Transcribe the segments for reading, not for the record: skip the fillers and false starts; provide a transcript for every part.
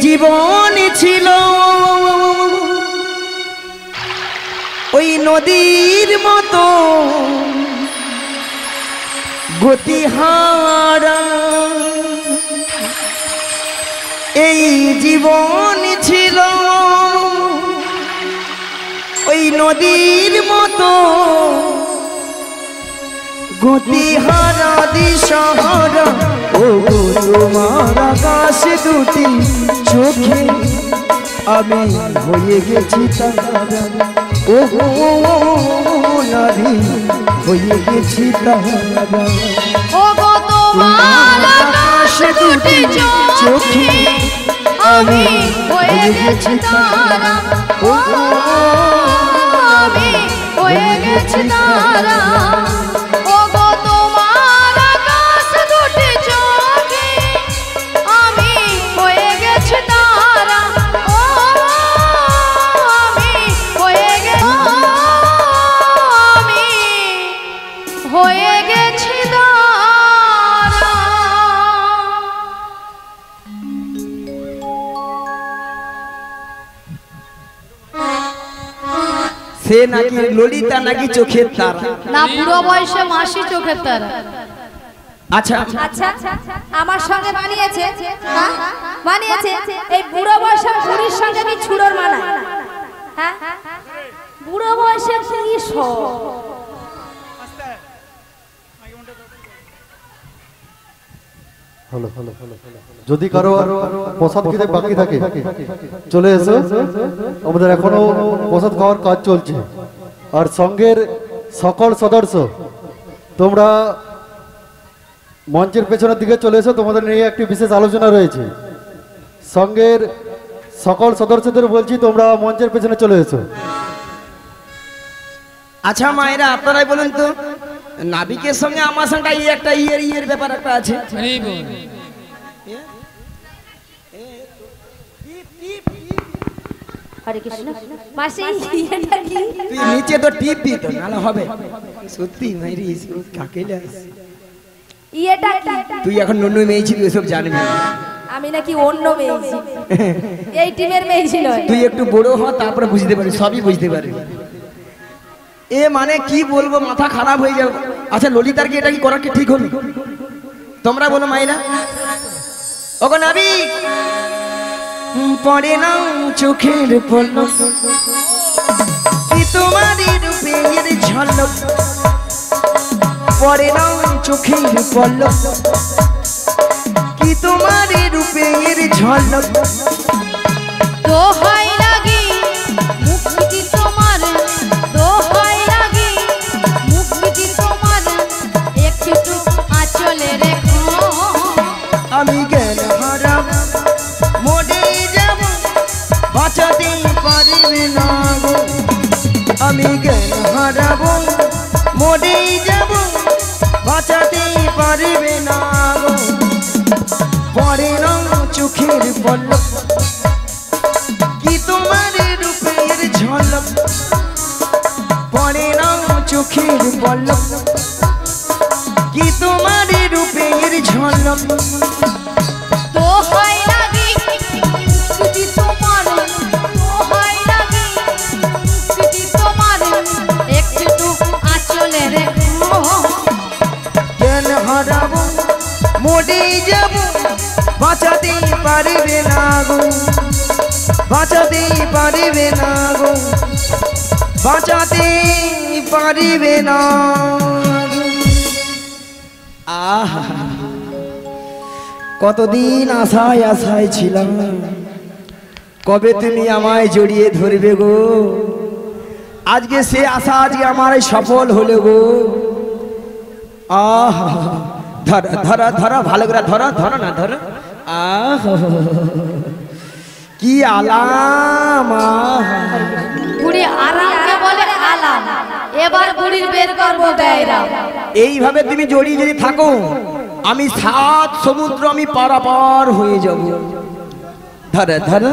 জীবন ছিল ওই নদীর মতো গতিহারা, এই জীবন ছিল ওই নদীর মতো গতিহারা দিশাহারা। ও তোমার আকাশ দুটি চোখে আমি হয়ে গেছি তারা, ও নারী হয়ে গেছি তারা। ও গো তোমার আকাশ দুটি চোখে আমি হয়ে গেছি তারা, ও আমি হয়ে গেছি তারা। ও গো তোমার আকাশ দুটি চোখে আমি হয়ে গেছি তারা, ও আমি হয়ে গেছি, আমি হয়ে গেছি তারা। সে নাকি ললিতা নাকি চোখের তারা? না, বুড়ো বয়সে মাসি চোখের তারা। আচ্ছা আচ্ছা, আমার সঙ্গে মানিয়েছে, হ্যাঁ মানিয়েছে। এই বুড়ো বয়সে বুড়ির সঙ্গে কি ছুড়োর মানা? হ্যাঁ, বুড়ো বয়সে কি যদি কারো প্রসাদ খেতে বাকি থাকে চলে এসো, আমাদের এখনো প্রসাদ খাওয়ার কাজ চলছে। আর সঙ্গের সকল সদস্য তোমরা মঞ্চের পেছনের দিকে চলে এসো, তোমাদের নিয়ে একটি বিশেষ আলোচনা রয়েছে। সঙ্গের সকল সদস্যদের বলছি তোমরা মঞ্চের পেছনে চলে এসো। আচ্ছা মায়েরা, আপনারাই বলুন তো, নাবিকের সঙ্গে আমার সঙ্গে একটা ইয়ের ব্যাপার একটা আছে। হরে কৃষ্ণ। মাসি এটা কি? তুই নিচে তো টিপ দি তো, নালে হবে। সত্যি মাইরি কাকে লাস? এটা কি? তুই এখন নন্নু মেয়েছি, তুই এসব জানবি না। আমি নাকি অন্য মেয়েছি, এই টিমের মেয়েছি নয়। তুই একটু বড় হ, তারপরে বুঝতে পারবি, সবই বুঝতে পারবি। এ মানে কি বলবো, মাথা খারাপ হয়ে যাবে। আচ্ছা ললিতার কি এটা কি করা কি ঠিক হলো? তোমরা বলো মাইরা। ওগো নাবি পড়ে না চোখের পলক, কি তোমারই রূপের ঝলক, পড়ে না চোখের পলক, কি তোমারই রূপের ঝলক। দোহাই লাগি মুক্তি তোমার, দোহাই লাগি মুক্তি তোমার, একটু আঁচলে রেখো। আমি জ্ঞান হারাব মরে যাব, বাঁচাতে পারবে না গো। আমি জ্ঞান হারাব মরে যাব, বাঁচাতে পারবে না গো। পরে না চোখের পলক, কি তোমার রূপের ঝলক, পরে না চোখের পলক, কি তোমার রূপের ঝলক। দোহাই লাগি মুক্তি তোমার, দোহাই লাগি মুক্তি তোমার, একটু আঁচলে রেখো। জ্ঞান হারাব মরে যাব, বাঁচাতে পারবে না গো, বাঁচাতে পারবে না গো, বাঁচাতে পারবে না গো। আহা, কতদিন আশায় আশায় ছিলাম, কবে তুমি আমায় জড়িয়ে ধরবে গো। আজকে সে আশা আজকে আমার সফল হলো গো। আহা, ধরা ধরা ধরা, ভালো করে ধরা, ধরা না ধরা। আহা, কি আলাম। বুড়ি আরামকে বলে আলাম, এবার বুড়ির বের করবো বেয়রাম। এইভাবে তুমি জড়িয়ে যদি থাকো, আমি 7 সমুদ্র আমি পারাপার হয়ে যাব। ধরা ধরা,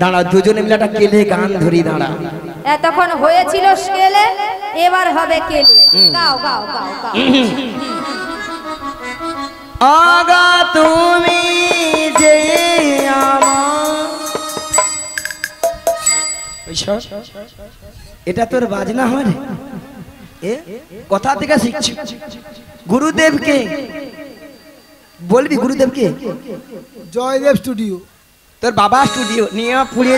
দাঁড়া, দুজনে মিলে একটা কেলে গান ধরি, দাঁড়া। এতক্ষণ হয়েছিল স্কেলে, এবার হবে কেলে। গাও গাও গাও গাও। আগা তুমি যে আমার কিশোর এটা তোর বাজনা হয় রে? এ কথা থেকে শিখছি। গুরুদেবকে বলবি, গুরুদেবকে জয়দেব স্টুডিও। তোর বাবা স্টুডিও নিয়ে পুড়িয়ে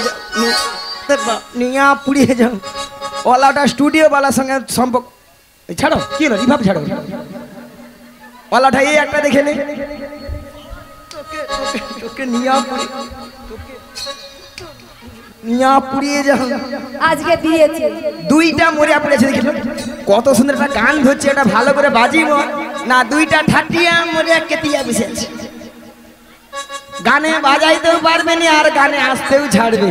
নিয়ে পুড়িয়ে যাও। ওলাটা স্টুডিও বালার সঙ্গে সম্পর্ক ছাড়ো, কি হলো রিভাব ছাড়ো। ওলাটা এই একটা দেখে নে, তোকে নিয়ে পুড়িয়ে যাও। আজকে দিয়েছে দুইটা মরিয়া পড়েছে, দেখি কত সুন্দর একটা গান ধরছে, এটা ভালো করে বাজিব না। দুইটা ঠাটিয়া মরিয়া কেতিয়া বসেছে, গানে বাজাইতেও পারবে না আর গানে আসতেও ছাড়বে।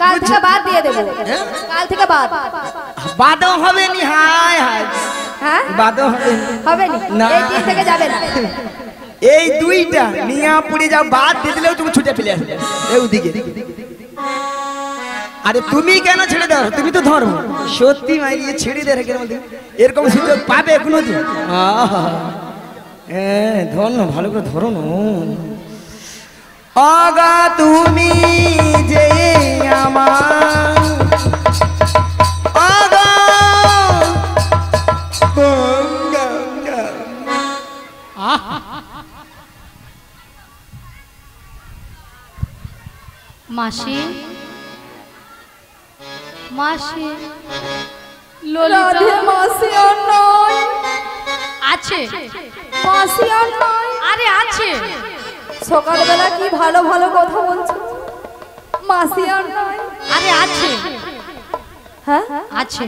কাল থেকে বাদ দিয়ে দেবো, কাল থেকে বাদ। বাদও হবে নি, হায় হায় হ্যাঁ বাদও হবে হবে না। এই দিন থেকে যাবে না। এই দুইটা নিয়া পুড়ে যাও, বাদ দিয়ে দিলেও তুমি ছুটে ফেলে আসবে ওদিকে। আরে তুমি কেন ছেড়ে দাও? তুমি তো ধর্ম সত্যি মাইরিয়ে ছেড়ে দে রেখে এরকম সুযোগ পাবে কোনোদিন? হ্যাঁ ধর না, ভালো করে ধরো না। আগা তুমি যে আমার আগা মাসি মাসি ললিতা মাসি আর নয়, আছে, মাসি আর নয়। আরে আছে। সকালবেলা কি ভালো ভালো কথা বলছো, মাসি আর নয়। আরে আছে, হ্যাঁ আছে,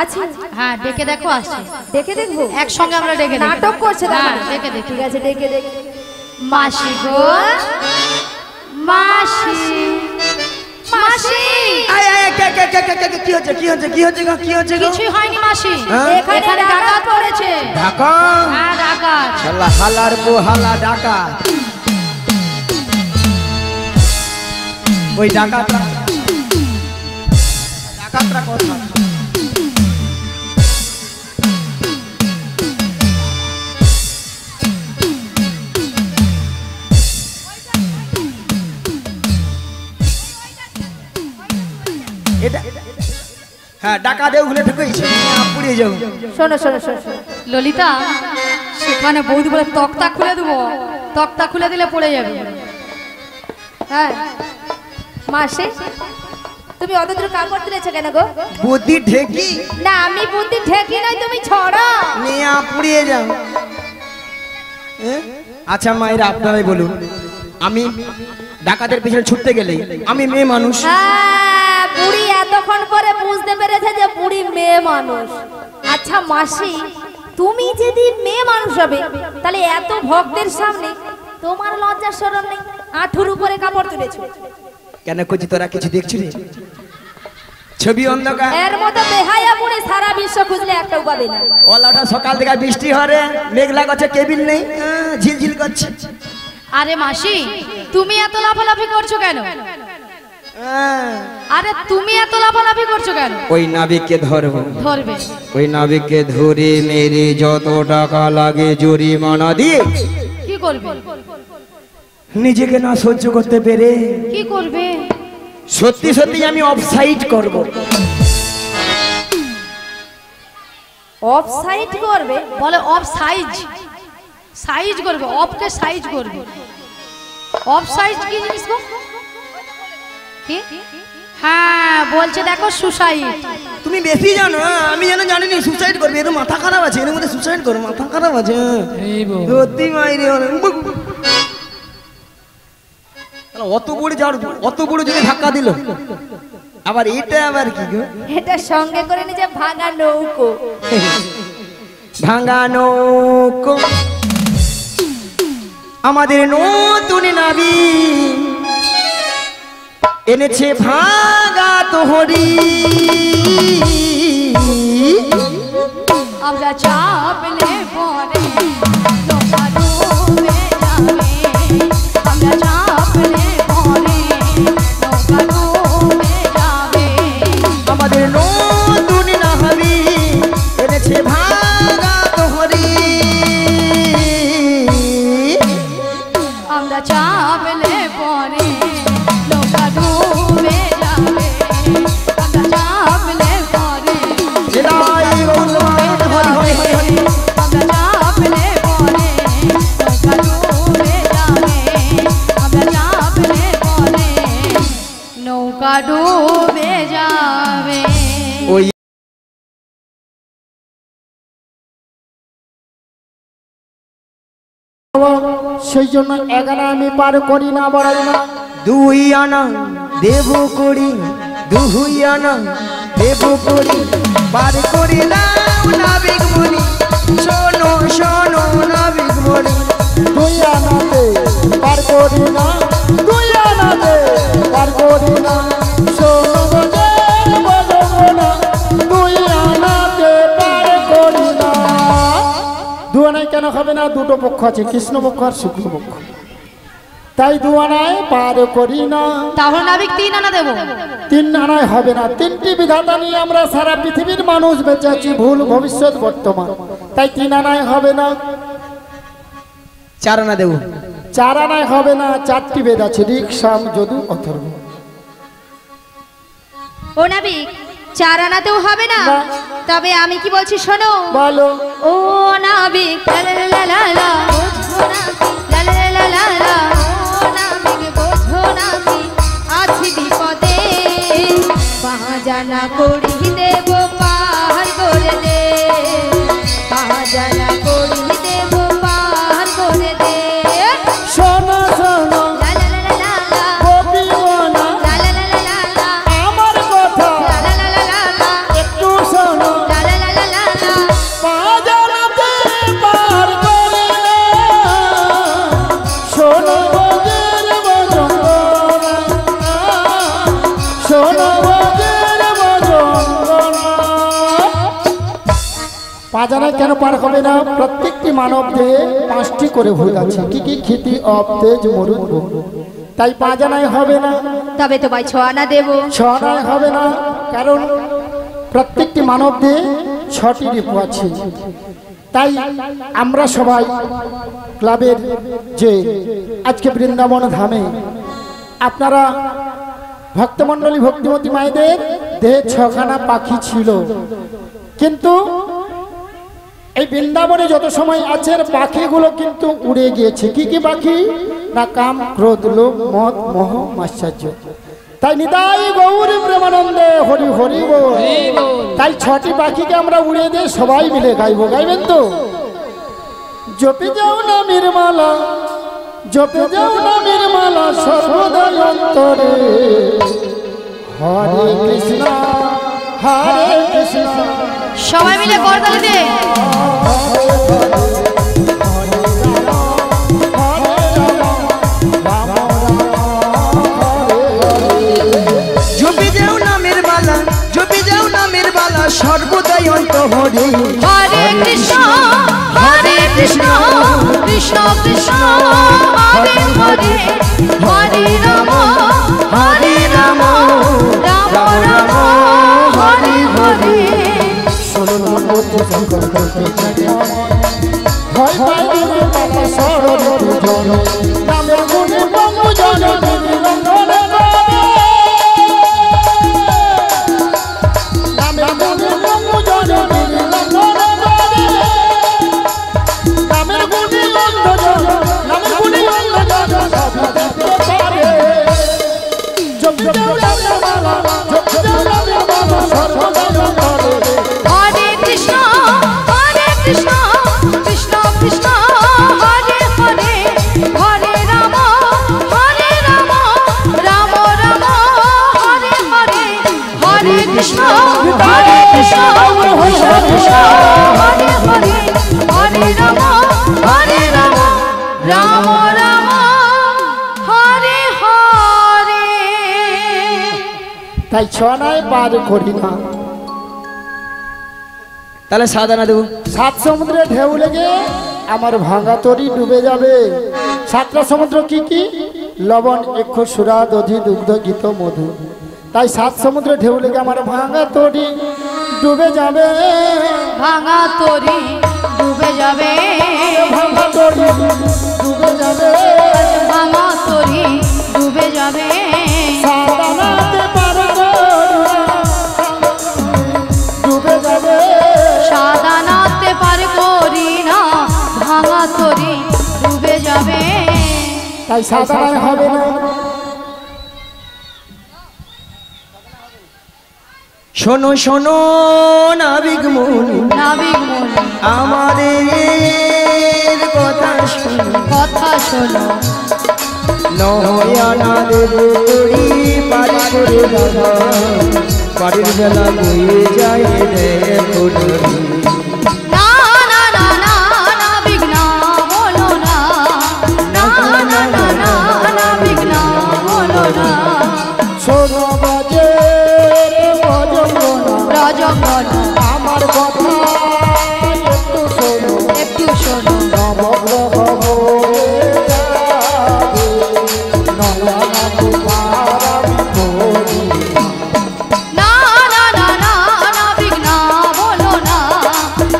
আছে। হ্যাঁ ডেকে দেখো, আছে। দেখে দেখবো, একসঙ্গে আমরা ডেকে দেখি। নাটক করছে তার হ্যাঁ মানে। ডেকে দেখি। ঠিক আছে ডেকে দেখি। মাসি গো মাসি মাসি। আয় আয় কি হচ্ছে কি হচ্ছে কি হচ্ছে গো, কি হচ্ছে গো? কিছুই হয়নি মাসি, হ্যাঁ? এখানে ডাকাত পড়েছে। ঢাকা হ্যাঁ ডাকাত। শালা হালার বো হালা ডাকাত। ওই ডাকাতরা কথা এটা হ্যাঁ ডাকা দেও ওখানে ঢুকেছে, পুড়িয়ে যাও। শোনো শোনো শোনো শোনো। ললিতা সেখানে বৌদি বলে তক্তা খুলে দেবো, তক্তা খুলে দিলে পড়ে যাবে। হ্যাঁ মাসি তুমি অত দূর কাপড় তুলেছো কেন গো? বুদ্ধি ঢেকি না আমি বুদ্ধি ঠেকি নয়, তুমি ছড়ো। নিয়ে পুড়িয়ে যাও। আচ্ছা মায়েরা আপনারাই বলুন, আমি ডাকাতের পিছনে ছুটতে গেলে আমি মেয়ে মানুষ, হ্যাঁ বুড়ি এতক্ষণ পরে বুঝতে পেরেছে যে বুড়ি মেয়ে মানুষ। আচ্ছা মাসি তুমি যদি মেয়ে মানুষ হবে তাহলে এত ভক্তের সামনে তোমার লজ্জার শরম নেই? আঁঠুর উপরে কাপড় তুলেছো কেন করছি? তোরা কিছু দেখছি রে? ছবি অন্ধকার, এর মতো বেহায়া বুড়ি সারা বিশ্ব খুঁজলে একটাও পাবে না। ওলাটা সকাল থেকে বৃষ্টি হরে, মেঘলা করছে, কেবিল নেই, ঝিলঝিল করছে। আরে মাসি তুমি এত লাফালাফি করছো কেন? আরে তুমি এত লাফালাফি করছো কেন? ওই নাবিককে ধরবো, ধরবে। ওই নাবিককে ধরে মেরে যত টাকা লাগে জরিমানা দিয়ে কি করবে? নিজেকে না সহ্য করতে পেরে কি করবে? সত্যি সত্যি আমি অফসাইড করব। অফ সাইড করবে? বলে অফ সাইজ, সাইজ করবে, অফকে সাইজ করবে। অফ সাইজ কি জিনিস গো? কি? হ্যাঁ বলছে দেখো সুসাইড। তুমি বেশি জানো, আমি যেন জানিনি সুসাইড করবে। এর মাথা খারাপ আছে, এর মধ্যে সুসাইড করো, মাথা খারাপ আছে সত্যি মাইরে। অত বড় যাওয়ার, অত বড় যদি ধাক্কা দিল, আবার এটা আবার কি গো? এটা সঙ্গে করে নিজে ভাঙা নৌকো। ভাঙা নৌকো আমাদের নতুন নাবি এনেছে ভাঙা তোহরি। আমরা চাপলে পরে নৌকা ডুবে যাবে, আমরা চাপলে পরে নৌকা ডুবে যাবে। আমাদের নতুন নাবি এনেছে ভাঙা তোহরি। আমরা চাপলে পরে নৌকা ডুবে যাবে, ডুবে যাবে। ওই সেই জন্য 11 আমি পার করি না, বাড়াই না। 2 আনা দেব করি, 2 আনা দেব করি, পার করি নাও নাবিক মনি, শোনো শোনো নাবিক মনি। 2 আনাতে পার করি না, 2 আনাতে পার করি না, শোনো গো বলো না, 2 আনাতে পার করি না। 2 আনায় কেন হবে না? দুটো পক্ষ আছে, কৃষ্ণ পক্ষ আর শুক্ল পক্ষ, তাই 2 আনায় পার করি না। তাহলে নাবিক 3 আনা দেবো। 3 আনায় হবে না। 3টি বিধাতা নিয়ে আমরা সারা পৃথিবীর মানুষ বেঁচে আছি, ভুল ভবিষ্যৎ বর্তমান, তাই 3 আনায় হবে না। 4 আনা দেব। 4 আনায় হবে না। 4টি বেদ আছে, ঋক, সাম, যদু, অথর্ব। ও নাবিক 4 আনাতেও হবে না? না। তবে আমি কি বলছি শোনো। বলো। ও নাবিক লা লা লা লা লা, বোঝো না লা লা লা লা লা, ও নাবিক বোঝো না কি আছি বিপদে, পাহাজানা করি দেব পার করে দে, পাহাজানা করি দেব পার করে দে। শোনো শোনো লা লা লা লা লা, গোপী মনা, লা লা লা লা লা, আমার কথা লা লা লা লা লা, একটু শোনো। লা লা লা লা লা, পাজানাতে পার করে না, শোনো বজের বজঙ্গনা, শোনো বজের বজঙ্গনা। পাজানায় কেন পার হবে না? প্রত্যেকটি মানব দেহে 5টি করে ভূত আছে। কি কি? ক্ষিতি, অপ, তেজ, মরুদ, ভোগ। তাই পাজানায় হবে না। তবে তো ভাই 6 আনা দেব। 6 আনায় হবে না, কারণ প্রত্যেকটি মানব দেহে 6টি রিপু আছে। তাই আমরা সবাই ক্লাবের যে আজকে বৃন্দাবন ধামে আপনারা ভক্তমণ্ডলী ভক্তিমতী মায়েদের দেহে 6খানা পাখি ছিল, কিন্তু এই বৃন্দাবনে যত সময় আছে পাখিগুলো কিন্তু উড়ে গিয়েছে। কি কি পাখি? না কাম, ক্রোধ, লোভ, মদ, মোহ, মাশ্চর্য। তাই নিতাই গৌর প্রেমানন্দে হরি হরি বল। তাই 6টি পাখিকে আমরা উড়িয়ে দিয়ে সবাই মিলে গাইবো। গাইবেন তো? জপে যাও না নির্মালা, জপে যাও না নির্মালা, সর্বদাই অন্তরে হরে কৃষ্ণ হরে কৃষ্ণ। সবাই মিলে করতালি দে। জপি যাও নামের বালা, জপি যাও নামের বালা, সর্বদাই অন্ত হরি। হরে কৃষ্ণ হরে কৃষ্ণ, কৃষ্ণ কৃষ্ণ হরে হরে, হরে রাম হরে রাম, রাম রাম হরে হরে। ভয় পাই রে বাবা সরস্বতী জন, নামের গুণে বঙ্গ জন বিরঙ্গনে গাবে, নামের গুণে বঙ্গ জন বিরঙ্গনে গাবে, নামের গুণে অন্ধ জন, নামের গুণে অন্ধ জন সব দেখতে পারে। জপি যাও নামের মালা, জপি যাও নামের মালা, সর্বদাই অন্তরে। হরে কৃষ্ণ হরে কৃষ্ণ, কৃষ্ণ কৃষ্ণ হরে হরে, হরে রাম রাম রাম হরে হরে, হরে কৃষ্ণ হরে কৃষ্ণ, কৃষ্ণ কৃষ্ণ হরে হরে, হরে রাম রাম রাম হরে হরে। তাই 6 আনায় পার করি না। তাহলে 7 আনা দেব। 7 সমুদ্রে ঢেউ লেগে আমার ভাঙা তরি ডুবে যাবে। 7টা সমুদ্র কি কি? লবণ, এক্ষ, সুরা, দধি, দুগ্ধ, গীত, মধু। তাই 7 সমুদ্রে ঢেউ লেগে আমার ভাঙা তরি ডুবে যাবে, ভাঙা তরি ডুবে যাবে, ভাঙা তরি ডুবে যাবে, ভাঙা তরি ডুবে যাবে। সাধনাতে পার করি না, ডুবে যাবে। সাদানাতে পার করি না, ভাঙা তরি ডুবে যাবে। তাই সাধারণ হবে না। শোনো শোনো নাবিক মনি, নাবিক মনি আমাদের কথা শোনো, কথা শোনো। নয়না দেবো করি পারি করে দাদা, বাড়ির বেলা বয়ে যায় দেখো ডোরি। না না না না নাবিক না বলো না, না না না না নাবিক না বলো না। শোনো বাজে রে ভজঙ্গনা, রজঙ্গল আমার কথা একটু শোনো, একটু শোনো। নবগ্রহ ভরে যাবে, নয়না তোমার আমি করি। না না না না নাবিক না বলো না,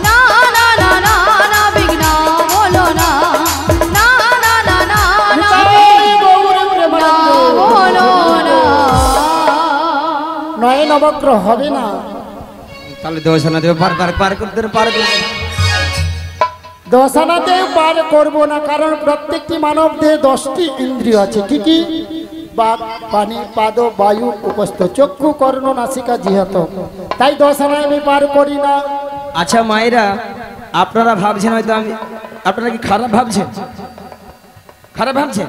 না না না না নাবিক না বলো না, না না না না নাবিক না বলো না। নয় নবগ্রহ হবে না, তাহলে দোষণা দেবে পার পার পার করতে পার করতে। দশানাতে পার করব না, কারণ প্রত্যেকটি মানব দেহে 10টি ইন্দ্রিয় আছে। কি কি? বাক, পানি, পাদ, বায়ু, উপস্থ, চক্ষু, কর্ণ, নাসিকা, জিহ্বা। তাই দশানায় আমি পার করি না। আচ্ছা মায়েরা, আপনারা ভাবছেন হয়তো আমি, আপনারা কি খারাপ ভাবছেন? খারাপ ভাবছেন?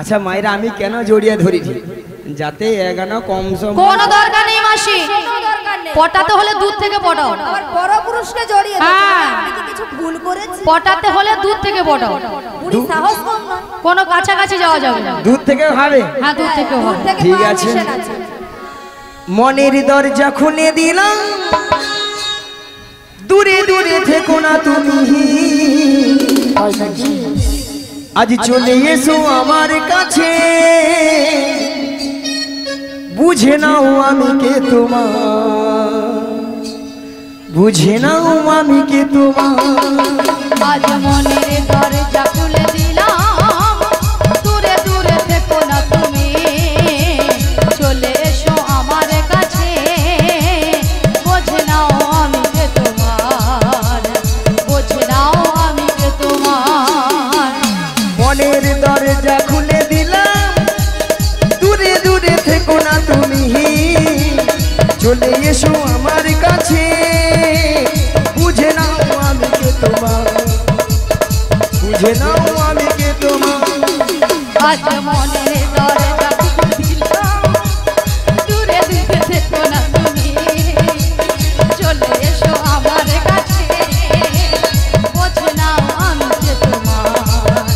আচ্ছা মায়েরা, আমি কেন জড়িয়ে ধরেছি? যাতে এগানো কম সম। কোনো দরকার নেই মাসি, দরকার নেই। পটাতে হলে দুধ থেকে পটাও। আবার বড় পুরুষকে জড়িয়ে হ্যাঁ। ধরেছে। আমি কি কিছু ভুল করেছি? পটাতে হলে দুধ থেকে পটাও, বুড়ি সাহস কম নয়। কোনো কাছাকাছি যাওয়া যাবে না। দুধ থেকে হবে? হ্যাঁ দুধ থেকে দূর হবে। থেকে ঠিক পাওয়া আছে। নিষেধ আছে। মনের দরজা খুলে দিলাম, দূরে দূরে থেকো না তুমি, হয় নাকি? আজ চলে এসো আমার কাছে, বুঝে নাও আমি কে তোমার, বুঝে নাও আমি কে তোমার। আজ মনের দরজা খুলে দিলাম, দূরে দূরে থেকো না তুমি, চলে এসো আমার কাছে, বোঝে নাও আমি কে তোমার, বোঝে নাও আমি কে তোমার। মনের দরজা খুলে দিলাম, দূরে দূরে থেকো না তুমি, চলে এসো আমার কাছে, বুঝে নাও আমি কে তোমার, বুঝে নাও আমি কে তোমার। আজ মনের দরজা খুলে দিলাম, দূরে দূরে থেকো না তুমি, চলে এসো আমার কাছে, বোঝে নাও আমি কে তোমার,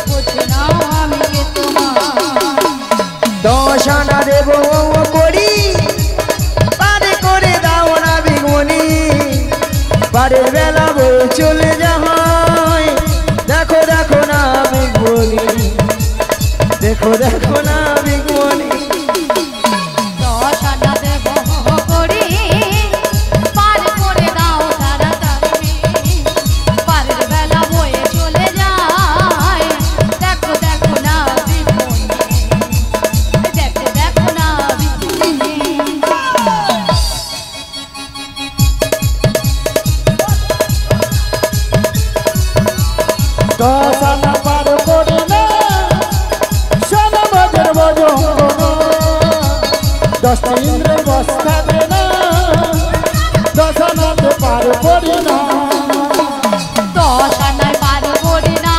বোঝে নাও আমি কে তোমার। দশানা দেব করি পারে করে দাও না বিঘ্নি, বারে বেলা বই চলে যায়, দেখো দেখো না বিঘ্নি, দেখো দেখো না বিঘ্নি। দশানা দেব করি, পার করে দাও তাড়াতাড়ি, পারের বেলা বয়ে চলে যায়, দেখো দেখো না বিঘ্নি, দেখো দেখো না বিঘ্নি। দশানা পার করি না, শোনো বাজের ভজঙ্গনা, 10টি ইন্দ্রিয় বশ থাকে না, দশানাতে পার করি না। দশানায় পার করি না,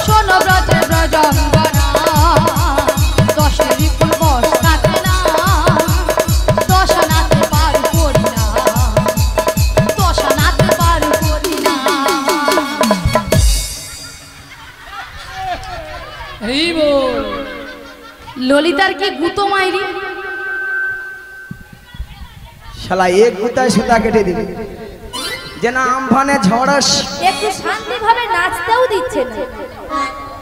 শোনো ব্রজে ব্রজঙ্গনা, 10টি বিপুল বস থাকে না, দশানাতে পার করি না, দশানাতে পার করি না। ললিতার কি গুতো মাইরি, শালা এক গুতায় সুতা কেটে দিবে, যে না আমফানে ঝড়স। একটু শান্তিভাবে নাচতেও দিচ্ছে না।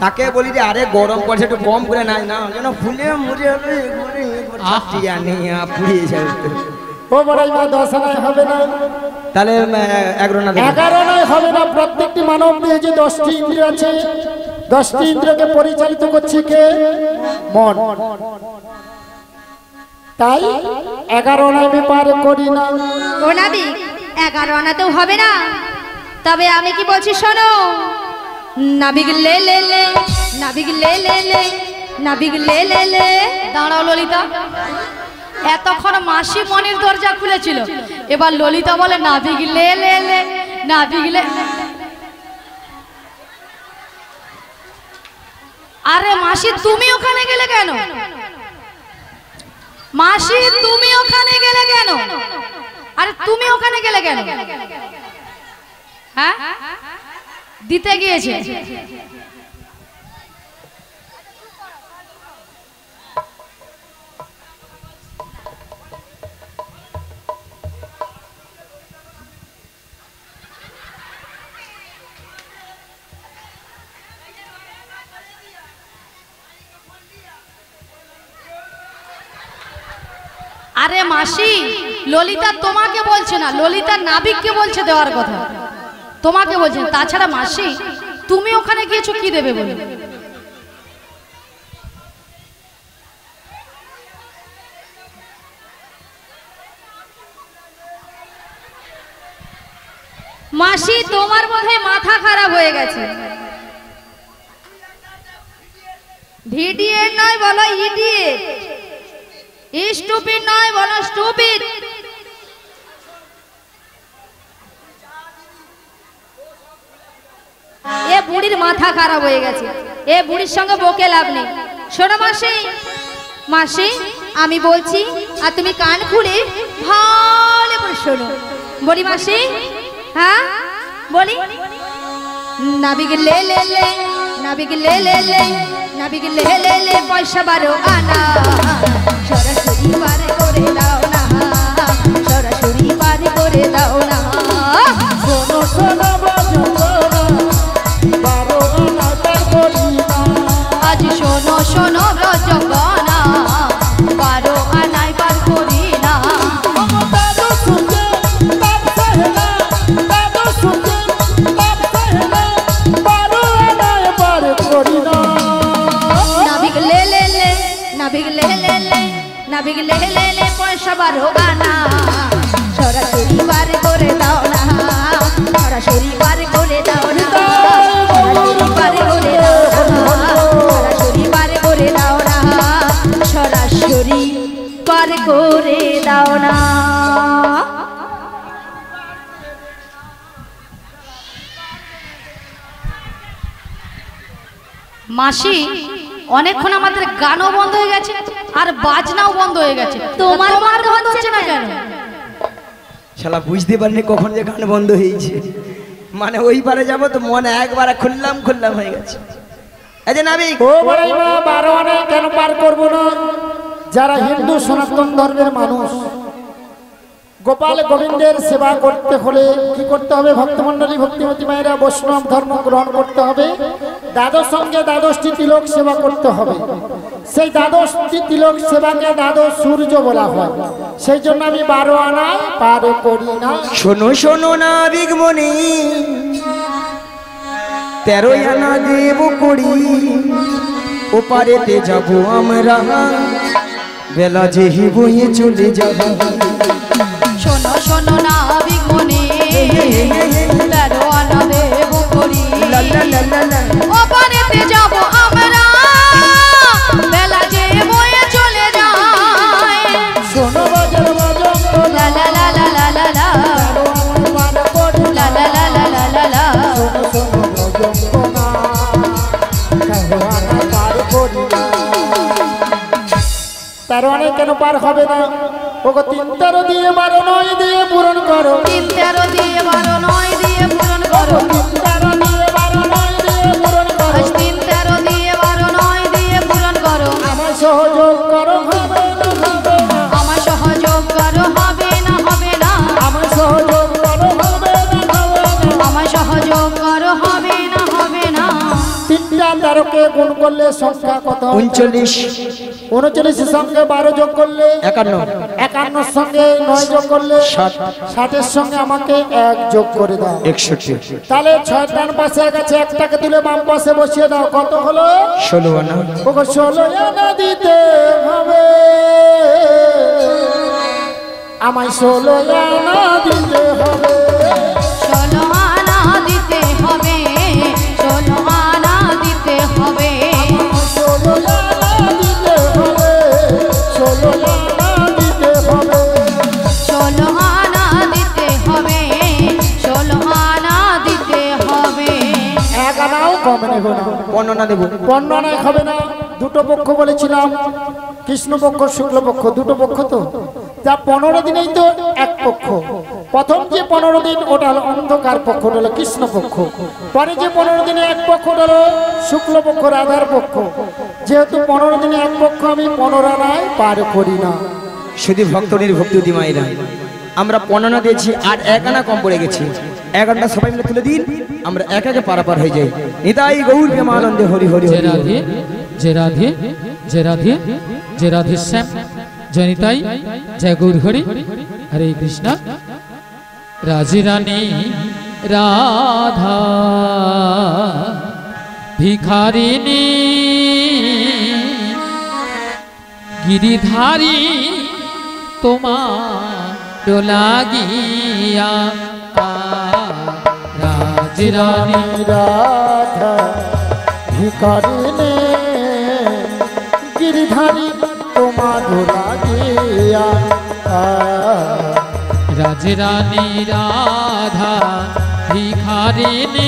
তাকে বলি যে আরে গরম পড়ছে, একটু কম করে নাচ না, যেন ফুলে মুড়ে পুড়িয়ে যাবে। ও বড়াই মা, দশানায় হবে না, তাহলে 11 না দেবে। 11 হবে না। প্রত্যেকটি মানব দেহে যে 10টি ইন্দ্রিয় আছে, 10টি ইন্দ্রিয়কে পরিচালিত করছে কে? মন। তাই 11 আমি পার করি না। ও নাবিক, 11 আনাতেও হবে না। তবে আমি কি বলছি শোনো, নাবিক লে লে লে, নাবিক লে লে লে, নাবিক লে লে লে। দাঁড়াও ললিতা, এতক্ষণ মাসি মনির দরজা খুলেছিল, এবার ললিতা বলে নাবিক লে লে লে, নাবিক লে। আরে মাসি তুমি ওখানে গেলে কেন? মাসি তুমি ওখানে গেলে কেন? আরে তুমি ওখানে গেলে কেন? হ্যাঁ, দিতে গিয়েছে। আরে মাসি, ললিতা তোমাকে বলছে না, ললিতা নাবিককে বলছে দেওয়ার কথা, তোমাকে বলছে। তাছাড়া মাসি তুমি ওখানে গিয়েছো কি দেবে বলে? মাসি তোমার বোধহয় মাথা খারাপ হয়ে গেছে। ভিডিএ নয় বলো ইডিয়েট, স্টুপিড নয় বলো স্টুপিড। এ বুড়ির মাথা খারাপ হয়ে গেছে, এ বুড়ির সঙ্গে বকে লাভ নেই। শোনো মাসি, মাসি আমি বলছি আর তুমি কান খুলে ভালো করে শোনো। বলি মাসি, হ্যাঁ বলি। নাবিক লে লে লে, নাবিক লে লে লে, নাবিক লে লে লে, পয়সা 12 আনা, সরাসরি পার করে দাও না, সরাসরি পার করে দাও না। শোনো শোনো বারো আনা পার করি না। আজ শোনো শোনো রজগনা, 12 আনায় পার করি না। দাদু সুখে বাপ সহেলা, দাদু সুখে বাপ সহেলা, বারো আনায় পার করি না। নাবিক লে লে লে, নাবিক লে লে লে, নাবিক লে লে লে, পয়সা 12 আনা, সরাসরি পার করে দাও না, সরাসরি পার করে দাও না, সরাসরি পার করে দাও না, সরাসরি পার করে দাও না, সরাসরি পার করে দাও না। মাসি অনেকক্ষণ আমাদের গানও বন্ধ হয়ে গেছে আর বাজনাও বন্ধ হয়ে গেছে, তোমার বন্ধ বন্ধ হচ্ছে না কেন? শালা বুঝতে পারিনি কখন যে গান বন্ধ হয়েছে। মানে ওই পারে যাবো তো মনে একবার খুললাম খুললাম হয়ে গেছে। এই যে নাবিক, ও বড়াই মা, 12 আনায় কেন পার করবো না? যারা হিন্দু সনাতন ধর্মের মানুষ, গোপাল গোবিন্দের সেবা করতে হলে কি করতে হবে? ভক্তমণ্ডলী ভক্তিমতী মায়েরা বৈষ্ণব ধর্ম গ্রহণ করতে হবে, দ্বাদশ সঙ্গে 12টি তিলক সেবা করতে হবে। সেই 12টি তিলক সেবাকে দ্বাদশ সূর্য বলা হয়। সেই জন্য আমি 12 আনায় পার করি না। শোনো শোনো নাবিক মনি, 13 আনা দেব করি, ওপারেতে যাব আমরা, বেলা যেহি বয়ে চলে যাব। শোনো শোনো নাবিক মনে, 13 আনা দেব করি, লা লা লা লা লা। ওপারেতে যাব আমরা, বেলা যে বয়ে চলে যায়। শোনো বাজার বাজার লা লা লা লা লা লা লা, পার করি না। লা লা লা লা লা লা লা। শোনো শোনো ভজনা, 13 আনায় পার করি না। 13 আনায় কেন পার হবে না? ওগো 3 13 দিয়ে 12 9 দিয়ে পূরণ করো। 3 13 দিয়ে 12 9 দিয়ে পূরণ করো। 3 13 দিয়ে 12 9 দিয়ে পূরণ করো। আজ 3 13 দিয়ে 12 9 দিয়ে পূরণ করো। আমায় সহযোগ করো, হবে না হবে না। আমার সহযোগ করো, হবে না হবে না। আমায় সহযোগ করো, হবে না হবে না। আমার সহযোগ করো, হবে না হবে না। 3টা 13 কে গুণ করলে সংখ্যা কত হয়? 39 39 এর সঙ্গে 12 যোগ করলে 51 51 এর সঙ্গে 9 যোগ করলে 60 60 এর সঙ্গে আমাকে 1 যোগ করে দাও। 61 তাহলে 6 ডান পাশে গেছে, একটাকে তুলে বাম পাশে বসিয়ে দাও। কত হলো? 16 আনা। ওগো 16 আনা দিতে হবে, আমায় 16 আনা দিতে হবে। 16 আনা দিতে হবে, 16 আনা দিতে হবে। 16 আনা কম নেব না। বর্ণনা দেবো। বর্ণনায় হবে না, দুটো পক্ষ বলেছিলাম, কৃষ্ণপক্ষ শুক্লপক্ষ দুটো পক্ষ, তো যা 15 দিনেই তো এক পক্ষ। প্রথম যে 15 দিন ওটা হলো অন্ধকার পক্ষ, ওটা হলো কৃষ্ণপক্ষ। পরে যে 15 দিনে এক পক্ষ ওটা হলো শুক্লপক্ষ, রাধার পক্ষ। যেহেতু 15 দিনে এক পক্ষ, আমি 15 আনায় পার করি না। শুধু ভক্তদের ভক্তি মায়েরা আমরা 15 দিয়েছি, আর 1 আনা কম পড়ে গেছে। 1 আনা সবাই মিলে তুলে দিন, আমরা এক একে পারাপার হয়ে যাই। নিতাই গৌর প্রেমানন্দে হরি হরি জয় হরি রাধে, জয় রাধে, জয় রাধে, জয় রাধে শ্যাম, জয় নিতাই, জয় গৌর হরি, হরে কৃষ্ণ। রাজে রানী রাধা ভিখারিণী গিরিধারী তোমার লাগিয়া রাজে রানী রাধা ভিখারিণী গিরিধারী তোমার লাগিয়া রাজে রানী রাধা ভিখারিণী